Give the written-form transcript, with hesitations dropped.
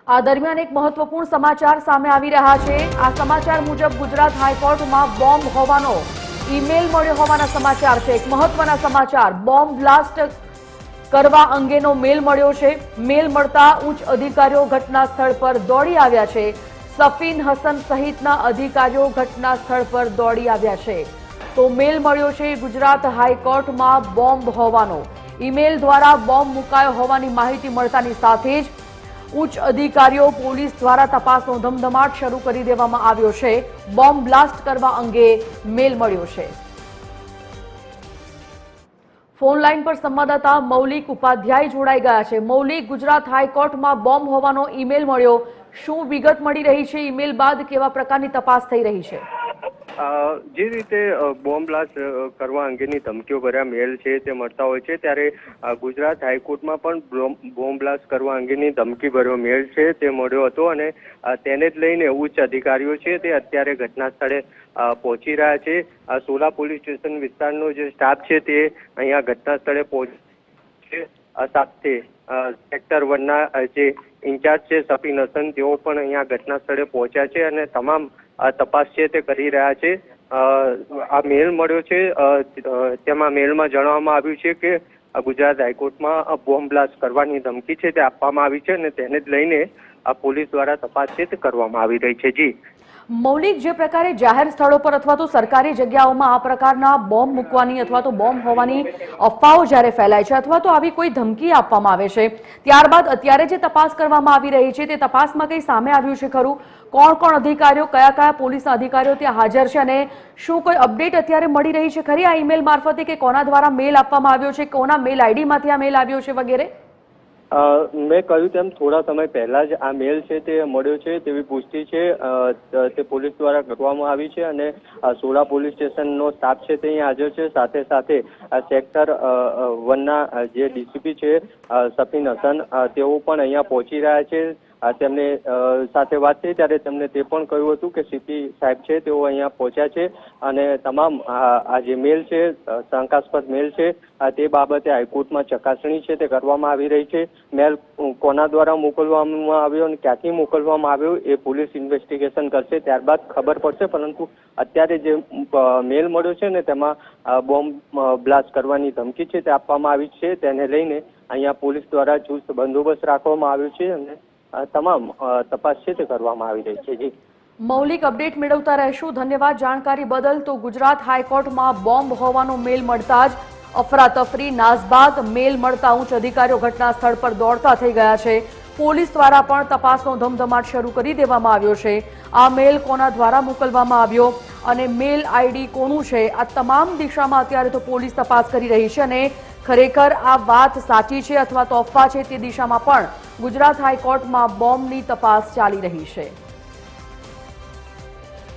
આ દરમિયાન એક મહત્વપૂર્ણ સમાચાર સામે આવી રહ્યા છે। આ સમાચાર મુજબ ગુજરાત હાઈકોર્ટમાં બોમ્બ હોવાનો ઈમેલ મળ્યો હોવાના સમાચાર છે। એક મહત્વના સમાચાર, બોમ્બ બ્લાસ્ટ કરવા અંગેનો મેલ મળ્યો છે। મેલ મળતા ઉચ્ચ અધિકારીઓ ઘટના સ્થળ પર દોડી આવ્યા છે। સફીન હસન સહિતના અધિકારીઓ ઘટના સ્થળ પર દોડી આવ્યા છે। તો મેલ મળ્યો છે ગુજરાત હાઈકોર્ટમાં બોમ્બ હોવાનો। ઈમેલ દ્વારા બોમ્બ મુકાયો હોવાની માહિતી મળતાની સાથે જ ઉચ્ચ અધિકારીઓ પોલીસ દ્વારા તપાસનો ધમધમાટ શરૂ કરી દેવામાં આવ્યો છે। બોમ્બ બ્લાસ્ટ કરવા અંગે મેલ મળ્યો છે। ફોન લાઈન પર સંવાદદાતા મૌલિક ઉપાધ્યાય જોડાઈ ગયા છે। મૌલિક, ગુજરાત હાઈકોર્ટમાં બોમ્બ હોવાનો ઈમેલ મળ્યો, શું વિગત મળી રહી છે? ઈમેલ બાદ કેવા પ્રકારની તપાસ થઈ રહી છે? જે રીતે બોમ્બ બ્લાસ્ટ કરવા અંગેની ધમકીઓ ભર્યા મેલ છે તે મળતા હોય છે, ત્યારે ગુજરાત હાઈકોર્ટમાં પણ બોમ્બ બ્લાસ્ટ કરવા અંગેની ધમકી ભર્યો મેલ છે તે મળ્યો હતો અને તેને જ લઈને ઉચ્ચ અધિકારીઓ છે તે અત્યારે ઘટના સ્થળે પહોંચી રહ્યા છે। સોલા પોલીસ સ્ટેશન વિસ્તારનો જે સ્ટાફ છે તે અહીંયા ઘટના સ્થળે પહોંચ્યો છે। સાથે સેક્ટર 1 ના જે ઇન્ચાર્જ છે સફીન હસન, તેઓ પણ અહીંયા ઘટના સ્થળે પહોંચ્યા છે અને તમામ તપાસ છે તે કરી રહ્યા છે। આ મેલ મળ્યો છે, તેમાં મેલમાં જણાવવામાં આવ્યું છે કે ગુજરાત હાઈકોર્ટમાં બોમ્બ બ્લાસ્ટ કરવાની ધમકી છે તે આપવામાં આવી છે અને તેને જ લઈને પોલીસ દ્વારા તપાસ છે તે કરવામાં આવી રહી છે। જી મૌલિક, જે પ્રકારે જાહેર સ્થળો પર અથવા તો સરકારી જગ્યાઓમાં આ પ્રકારના બોમ્બ મૂકવાની અથવા તો બોમ્બ હોવાની અફવાઓ જ્યારે ફેલાય છે અથવા તો આવી કોઈ ધમકી આપવામાં આવે છે, ત્યારબાદ અત્યારે જે તપાસ કરવામાં આવી રહી છે તે તપાસમાં કંઈ સામે આવ્યું છે ખરું? કોણ કોણ અધિકારીઓ, કયા કયા પોલીસના અધિકારીઓ ત્યાં હાજર છે અને શું કોઈ અપડેટ અત્યારે મળી રહી છે ખરી આ ઈમેલ મારફતે, કે કોના દ્વારા મેલ આપવામાં આવ્યો છે, કોના મેલ આઈડીમાંથી આ મેલ આવ્યો છે વગેરે? મેં કહ્યું તેમ થોડા સમય પહેલા જ આ મેલ છે તે મળ્યો છે તેવી પુષ્ટિ છે તે પોલીસ દ્વારા કરવામાં આવી છે અને સોલા પોલીસ સ્ટેશનનો સ્ટાફ છે તે અહીં હાજર છે। સાથે સાથે સેક્ટર 1 ના જે ડીસીપી છે સફીન હસન, તેઓ પણ અહીંયા પહોંચી રહ્યા છે। તેમને સાથે વાત થઈ ત્યારે તેમને તે પણ કહ્યું હતું કે સીપી સાહેબ છે તેઓ અહીંયા પહોંચ્યા છે અને તમામ આ જે મેલ છે, શંકાસ્પદ મેલ છે, તે બાબતે હાઈકોર્ટમાં ચકાસણી છે તે કરવામાં આવી રહી છે। મેલ કોના દ્વારા મોકલવામાં આવ્યો અને ક્યાંથી મોકલવામાં આવ્યો એ પોલીસ ઇન્વેસ્ટિગેશન કરશે, ત્યારબાદ ખબર પડશે। પરંતુ અત્યારે જે મેલ મળ્યો છે ને તેમાં બોમ્બ બ્લાસ્ટ કરવાની ધમકી છે તે આપવામાં આવી છે, તેને લઈને અહીંયા પોલીસ દ્વારા ચુસ્ત બંદોબસ્ત રાખવામાં આવ્યો છે અને તમામ તપાસ છે તે કરવામાં આવી રહી છે। જી મૌલિક, અપડેટ મેળવતા રહેશું, ધન્યવાદ જાણકારી બદલ। તો ગુજરાત હાઈકોર્ટમાં બોમ્બ હોવાનો મેલ મળતા જ અફરાતફરી, નાસભાગ, મેલ મળતા ઉચ્ચ અધિકારીઓ ઘટના સ્થળ પર દોડતા થઈ ગયા છે। પોલીસ દ્વારા પણ તપાસનો ધમધમાટ શરૂ કરી દેવામાં આવ્યો છે। આ મેલ કોના દ્વારા મોકલવામાં આવ્યો અને મેલ આઈડી કોનું છે, આ તમામ દિશામાં અત્યારે તો પોલીસ તપાસ કરી રહી છે અને ખરેખર આ વાત સાચી છે અથવા તો અફવા છે તે દિશામાં પણ ગુજરાત હાઈકોર્ટમાં બોમ્બની તપાસ ચાલી રહી છે।